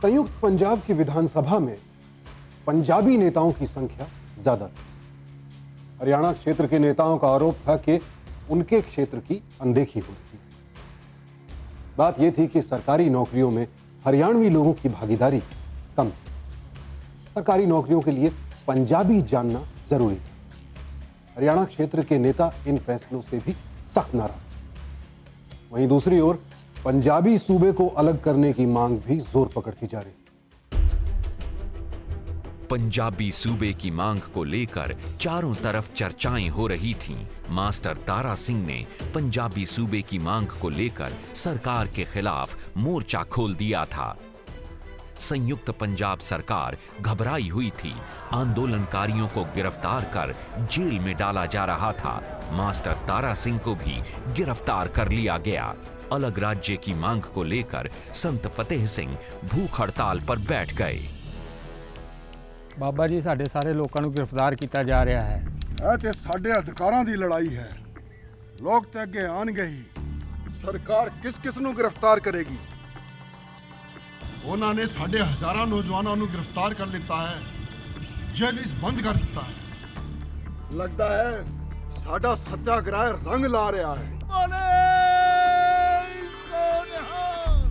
संयुक्त पंजाब की विधानसभा में पंजाबी नेताओं की संख्या ज्यादा थी। हरियाणा क्षेत्र के नेताओं का आरोप था कि उनके क्षेत्र की अनदेखी हो रही है। बात यह थी कि सरकारी नौकरियों में हरियाणवी लोगों की भागीदारी कम थी। सरकारी नौकरियों के लिए पंजाबी जानना जरूरी था। हरियाणा क्षेत्र के नेता इन फैसलों से भी सख्त नाराज थे। वहीं दूसरी ओर पंजाबी सूबे को अलग करने की मांग भी जोर पकड़ती जा रही। पंजाबी सूबे की मांग को लेकर चारों तरफ चर्चाएं हो रही थीं। मास्टर तारा सिंह ने पंजाबी सूबे की मांग को लेकर सरकार के खिलाफ मोर्चा खोल दिया था। संयुक्त पंजाब सरकार घबराई हुई थी। आंदोलनकारियों को गिरफ्तार कर जेल में डाला जा रहा था। मास्टर तारा सिंह को भी गिरफ्तार कर लिया गया। अलग राज्य की मांग को लेकर संत फतेह सिंह भूख हड़ताल पर बैठ गए। बाबा जी साडे सारे लोगों को गिरफ्तार किया जा रहा है। ਇਹ ਤੇ ਸਾਡੇ ਅਧਿਕਾਰਾਂ ਦੀ ਲੜਾਈ ਹੈ। ਲੋਕ ਤੇ ਅੱਗੇ ਆਣਗੇ ਹੀ। ਸਰਕਾਰ ਕਿਸ ਨੂੰ ਗ੍ਰਿਫਤਾਰ ਕਰੇਗੀ? ਉਹਨਾਂ ਨੇ ਸਾਡੇ ਹਜ਼ਾਰਾਂ ਨੌਜਵਾਨਾਂ ਨੂੰ ਗ੍ਰਿਫਤਾਰ ਕਰ ਲਿੱਤਾ ਹੈ। ਜੇਲ੍ਹ ਵਿੱਚ ਬੰਦ ਕਰ ਦਿੱਤਾ ਹੈ। ਲੱਗਦਾ ਹੈ ਸਾਡਾ ਸੱਤਿਆਗ੍ਰਹਿ ਰੰਗ ਲਾ ਰਿਹਾ ਹੈ।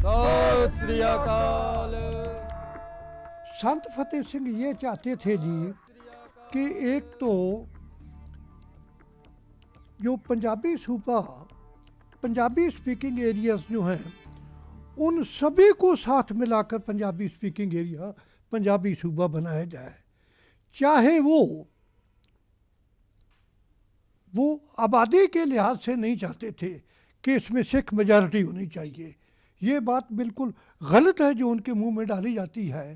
सत श्री अकाल। संत फतेह सिंह ये चाहते थे जी कि एक तो जो पंजाबी सूबा, पंजाबी स्पीकिंग एरियाज जो हैं, उन सभी को साथ मिलाकर पंजाबी स्पीकिंग एरिया, पंजाबी सूबा बनाया जाए। चाहे वो आबादी के लिहाज से नहीं चाहते थे कि इसमें सिख मेजॉरिटी होनी चाहिए। ये बात बिल्कुल गलत है जो उनके मुंह में डाली जाती है।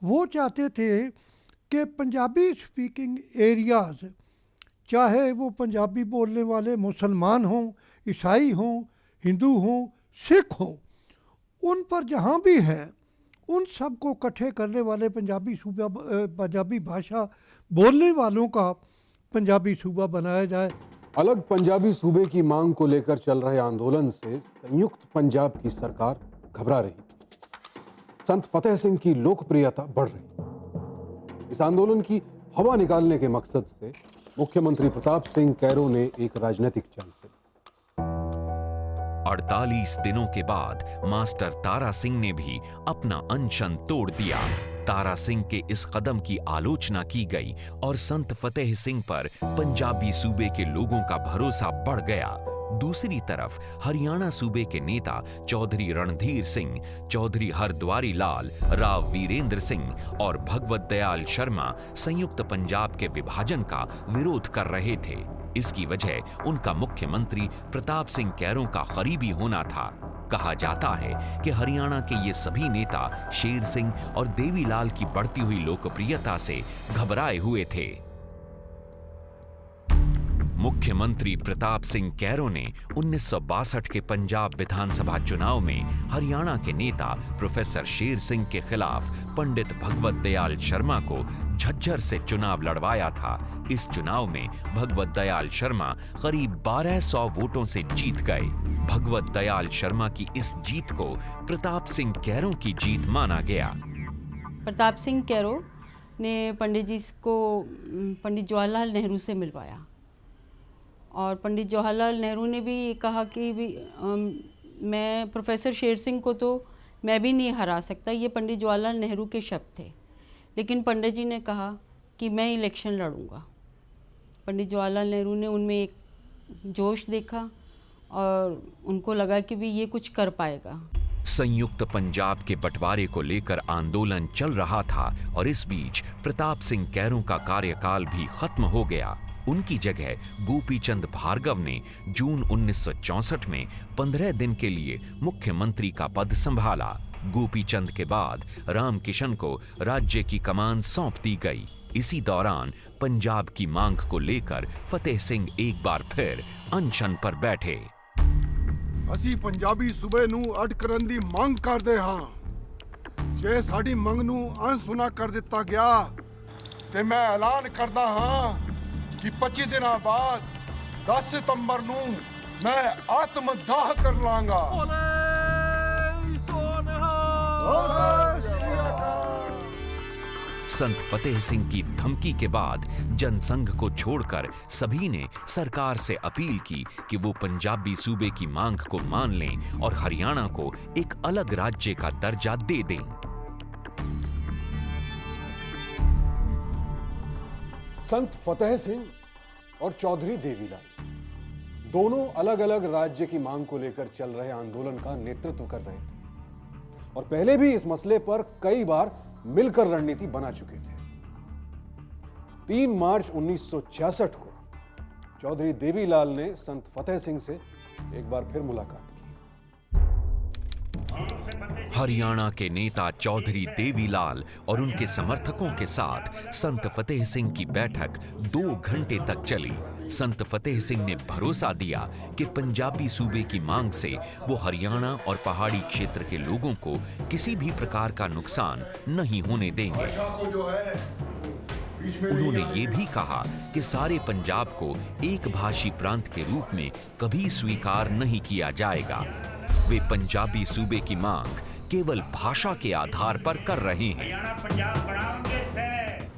वो चाहते थे कि पंजाबी स्पीकिंग एरियाज, चाहे वो पंजाबी बोलने वाले मुसलमान हों, ईसाई हों, हिंदू हों, सिख हों, उन पर जहाँ भी हैं उन सब को इकट्ठे करने वाले पंजाबी सूबा, पंजाबी भाषा बोलने वालों का पंजाबी सूबा बनाया जाए। अलग पंजाबी सूबे की मांग को लेकर चल रहे आंदोलन से संयुक्त पंजाब की सरकार घबरा रही थी। संत फतेह सिंह की लोकप्रियता बढ़ रही। इस आंदोलन की हवा निकालने के मकसद से मुख्यमंत्री प्रताप सिंह कैरो ने एक राजनीतिक चाल चली। 48 दिनों के बाद मास्टर तारा सिंह ने भी अपना अनशन तोड़ दिया। तारा सिंह के इस कदम की आलोचना की गई और संत फतेह सिंह पर पंजाबी सूबे के लोगों का भरोसा बढ़ गया। दूसरी तरफ हरियाणा सूबे के नेता चौधरी रणधीर सिंह, चौधरी हरद्वारी लाल, राव वीरेंद्र सिंह और भगवत दयाल शर्मा संयुक्त पंजाब के विभाजन का विरोध कर रहे थे। इसकी वजह उनका मुख्यमंत्री प्रताप सिंह कैरो का करीबी होना था। कहा जाता है कि हरियाणा के ये सभी नेता शेर सिंह और देवीलाल की बढ़ती हुई लोकप्रियता से घबराए हुए थे। मुख्यमंत्री प्रताप सिंह कैरो ने 1962 के पंजाब विधानसभा चुनाव में हरियाणा के नेता प्रोफेसर शेर सिंह के खिलाफ पंडित भगवत दयाल शर्मा को झज्जर से चुनाव लड़वाया था। इस चुनाव में भगवत दयाल शर्मा करीब 1200 वोटों से जीत गए। भगवत दयाल शर्मा की इस जीत को प्रताप सिंह कैरो की जीत माना गया। प्रताप सिंह कैरो ने पंडित जी को पंडित जवाहरलाल नेहरू से मिलवाया और पंडित जवाहरलाल नेहरू ने भी कहा कि मैं प्रोफेसर शेर सिंह को तो मैं भी नहीं हरा सकता, ये पंडित जवाहरलाल नेहरू के शब्द थे। लेकिन पंडित जी ने कहा कि मैं इलेक्शन लड़ूंगा। पंडित जवाहरलाल नेहरू ने उनमें एक जोश देखा और उनको लगा कि भी ये कुछ कर पाएगा। संयुक्त पंजाब के बंटवारे को लेकर आंदोलन चल रहा था और इस बीच प्रताप सिंह कैरो का कार्यकाल भी खत्म हो गया। उनकी जगह गोपीचंद भार्गव ने जून 1964 में 15 दिन के लिए मुख्यमंत्री का पद संभाला। गोपीचंद के बाद रामकिशन को राज्य की कमान सौंप दी गई। इसी दौरान पंजाब की मांग को लेकर फतेह सिंह एक बार फिर अनशन पर बैठे। ਅਸੀਂ ਪੰਜਾਬੀ ਸੂਬੇ ਨੂੰ ਅੱਡ ਕਰਨ ਦੀ ਮੰਗ ਕਰਦੇ ਹਾਂ। ਜੇ ਸਾਡੀ ਮੰਗ ਨੂੰ ਅਣਸੁਣਾ ਕਰ ਦਿੱਤਾ ਗਿਆ ਤੇ ਮੈਂ ਐਲਾਨ ਕਰਦਾ ਹਾਂ ਕਿ 25 ਦਿਨਾਂ ਬਾਅਦ 10 ਸਤੰਬਰ ਨੂੰ ਮੈਂ ਆਤਮਦਾਹ ਕਰ ਲਾਂਗਾ। संत फतेह सिंह की धमकी के बाद जनसंघ को छोड़कर सभी ने सरकार से अपील की कि वो पंजाबी सूबे की मांग को मान लें और हरियाणा को एक अलग राज्य का दर्जा दे दें। संत फतेह सिंह और चौधरी देवीलाल दोनों अलग अलग राज्य की मांग को लेकर चल रहे आंदोलन का नेतृत्व कर रहे थे और पहले भी इस मसले पर कई बार मिलकर रणनीति बना चुके थे। 3 मार्च 1966 को चौधरी देवीलाल ने संत फतेह सिंह से एक बार फिर मुलाकात की। हरियाणा के नेता चौधरी देवीलाल और उनके समर्थकों के साथ संत फतेह सिंह की बैठक 2 घंटे तक चली। संत फतेह सिंह ने भरोसा दिया कि पंजाबी सूबे की मांग से वो हरियाणा और पहाड़ी क्षेत्र के लोगों को किसी भी प्रकार का नुकसान नहीं होने देंगे। उन्होंने ये भी कहा कि सारे पंजाब को एक भाषी प्रांत के रूप में कभी स्वीकार नहीं किया जाएगा। वे पंजाबी सूबे की मांग केवल भाषा के आधार पर कर रहे हैं।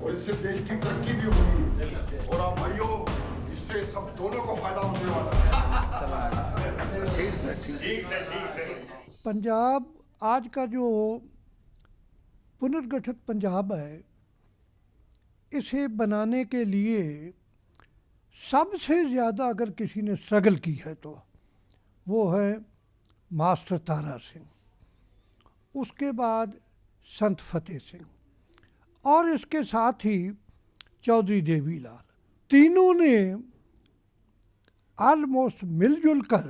और इससे देश की तरक्की भी होगी और आप भाइयों, इससे सब दोनों को फायदा होने वाला है। पंजाब आज का जो पुनर्गठित पंजाब है, इसे बनाने के लिए सबसे ज़्यादा अगर किसी ने स्ट्रगल की है तो वो है मास्टर तारा सिंह, उसके बाद संत फतेह सिंह और इसके साथ ही चौधरी देवीलाल। तीनों ने ऑलमोस्ट मिलजुल कर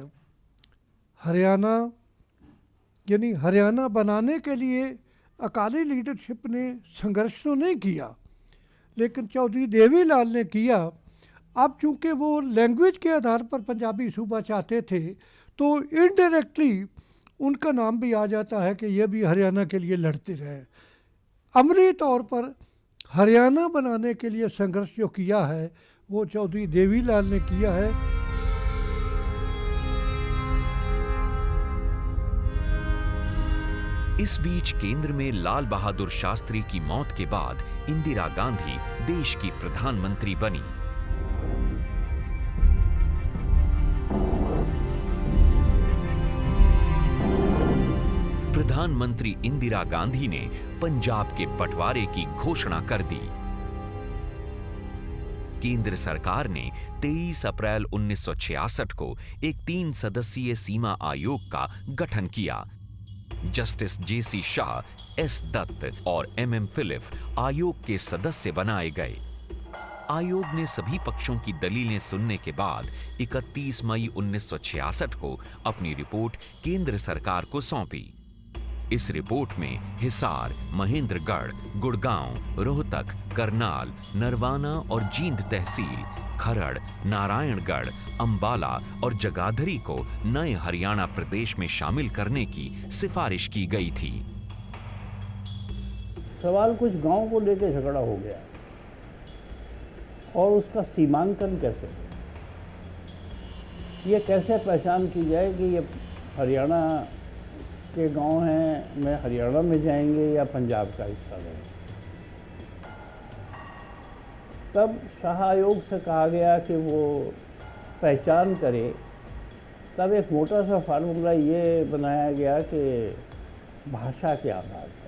हरियाणा यानी हरियाणा बनाने के लिए अकाली लीडरशिप ने संघर्ष तो नहीं किया, लेकिन चौधरी देवीलाल ने किया। अब चूँकि वो लैंग्वेज के आधार पर पंजाबी सूबा चाहते थे तो इनडायरेक्टली उनका नाम भी आ जाता है कि ये भी हरियाणा के लिए लड़ते रहे। अमली तौर पर हरियाणा बनाने के लिए संघर्ष जो किया है वो चौधरी देवीलाल ने किया है। इस बीच केंद्र में लाल बहादुर शास्त्री की मौत के बाद इंदिरा गांधी देश की प्रधानमंत्री बनी। प्रधानमंत्री इंदिरा गांधी ने पंजाब के बंटवारे की घोषणा कर दी। केंद्र सरकार ने 23 अप्रैल 1966 को एक 3 सदस्यीय सीमा आयोग का गठन किया। जस्टिस जेसी शाह, एस दत्त और एमएम फिलिप आयोग के सदस्य बनाए गए। आयोग ने सभी पक्षों की दलीलें सुनने के बाद 31 मई 1966 को अपनी रिपोर्ट केंद्र सरकार को सौंपी। इस रिपोर्ट में हिसार, महेंद्रगढ़, गुड़गांव, रोहतक, करनाल, नरवाना और जींद तहसील, खरड़, नारायणगढ़, अंबाला और जगाधरी को नए हरियाणा प्रदेश में शामिल करने की सिफारिश की गई थी। सवाल कुछ गांव को लेकर झगड़ा हो गया और उसका सीमांकन कैसे, ये कैसे पहचान की जाए कि ये हरियाणा के गांव हैं, में हरियाणा में जाएंगे या पंजाब का हिस्सा लेंगे। तब शाह आयोग से कहा गया कि वो पहचान करे। तब एक मोटा सा फार्मूला ये बनाया गया कि भाषा के आधार पर।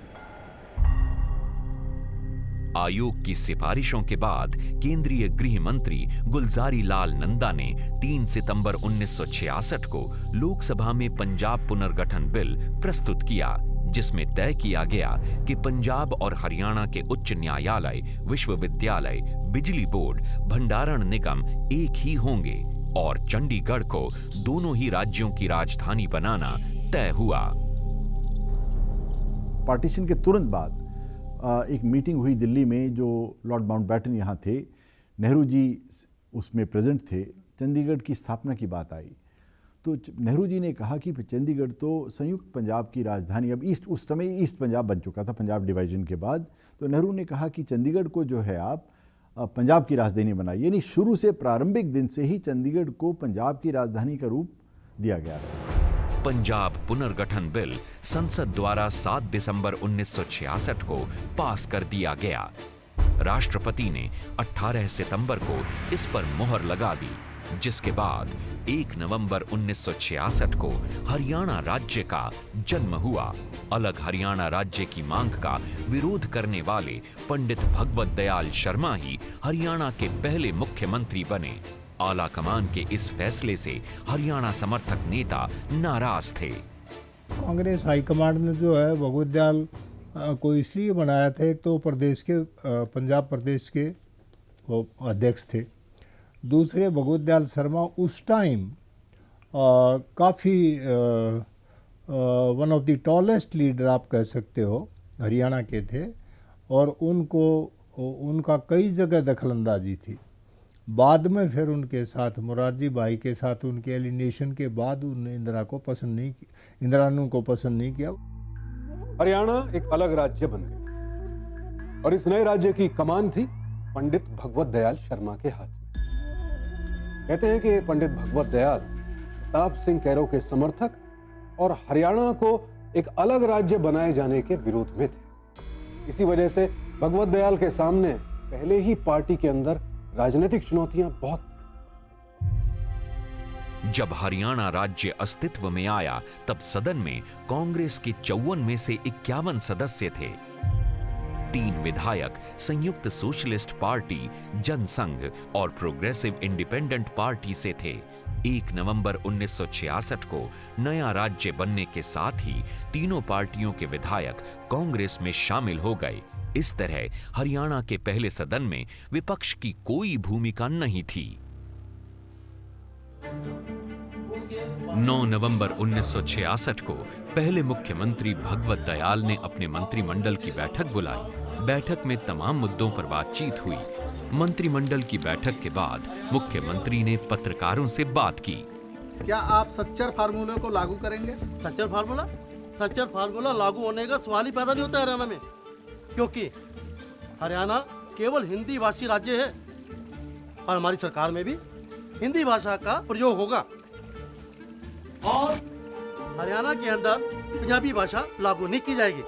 आयोग की सिफारिशों के बाद केंद्रीय गृह मंत्री गुलजारी लाल नंदा ने 3 सितंबर 1966 को लोकसभा में पंजाब पुनर्गठन बिल प्रस्तुत किया, जिसमें तय किया गया कि पंजाब और हरियाणा के उच्च न्यायालय, विश्वविद्यालय, बिजली बोर्ड, भंडारण निगम एक ही होंगे और चंडीगढ़ को दोनों ही राज्यों की राजधानी बनाना तय हुआ। पार्टीशन के तुरंत बाद एक मीटिंग हुई दिल्ली में, जो लॉर्ड माउंटबेटन यहाँ थे, नेहरू जी उसमें प्रेजेंट थे। चंडीगढ़ की स्थापना की बात आई तो नेहरू जी ने कहा कि चंडीगढ़ तो संयुक्त पंजाब की राजधानी, अब ईस्ट, उस समय ईस्ट पंजाब बन चुका था पंजाब डिवाइजन के बाद। तो नेहरू ने कहा कि चंडीगढ़ को जो है आप पंजाब की राजधानी बनाइए। यानी शुरू से प्रारंभिक दिन से ही चंडीगढ़ को पंजाब की राजधानी का रूप दिया गया था। पंजाब पुनर्गठन बिल संसद द्वारा 7 दिसंबर 1966 को पास कर दिया गया। राष्ट्रपति ने 18 सितंबर को इस पर मुहर लगा दी, जिसके बाद 1 नवंबर 1966 को हरियाणा राज्य का जन्म हुआ। अलग हरियाणा राज्य की मांग का विरोध करने वाले पंडित भगवत दयाल शर्मा ही हरियाणा के पहले मुख्यमंत्री बने। आला कमान के इस फैसले से हरियाणा समर्थक नेता नाराज थे। कांग्रेस हाईकमांड ने जो है भगवत दयाल को इसलिए बनाया था, एक तो प्रदेश के पंजाब प्रदेश के वो अध्यक्ष थे, दूसरे भगवत दयाल शर्मा उस टाइम काफ़ी one of the tallest leader आप कह सकते हो हरियाणा के थे, और उनका कई जगह दखलंदाजी थी। बाद में फिर उनके साथ मोरारजी भाई के साथ उनके एलिनेशन के बाद उन्हें इंदिरा ने उनको पसंद नहीं किया। हरियाणा एक अलग राज्य बन गया और इस नए राज्य की कमान थी पंडित भगवत दयाल शर्मा के हाथ में। कहते हैं कि पंडित भगवत दयाल प्रताप सिंह कैरो के समर्थक और हरियाणा को एक अलग राज्य बनाए जाने के विरोध में थे। इसी वजह से भगवत दयाल के सामने पहले ही पार्टी के अंदर राजनीतिक चुनौतियां बहुत। जब हरियाणा राज्य अस्तित्व में आया तब सदन में कांग्रेस के 54 में से 51 सदस्य थे। 3 विधायक संयुक्त सोशलिस्ट पार्टी, जनसंघ और प्रोग्रेसिव इंडिपेंडेंट पार्टी से थे। 1 नवंबर 1966 को नया राज्य बनने के साथ ही तीनों पार्टियों के विधायक कांग्रेस में शामिल हो गए। इस तरह हरियाणा के पहले सदन में विपक्ष की कोई भूमिका नहीं थी। 9 नवंबर 1966 को पहले मुख्यमंत्री भगवत दयाल ने अपने मंत्रिमंडल की बैठक बुलाई। बैठक में तमाम मुद्दों पर बातचीत हुई। मंत्रिमंडल की बैठक के बाद मुख्यमंत्री ने पत्रकारों से बात की। क्या आप सच्चर फार्मूले को लागू करेंगे? सच्चर फार्मूला लागू होने का सवाल ही पैदा नहीं होता हरियाणा में, क्योंकि हरियाणा केवल हिंदी भाषी राज्य है और हमारी सरकार में भी हिंदी भाषा का प्रयोग होगा और हरियाणा के अंदर पंजाबी भाषा लागू नहीं की जाएगी।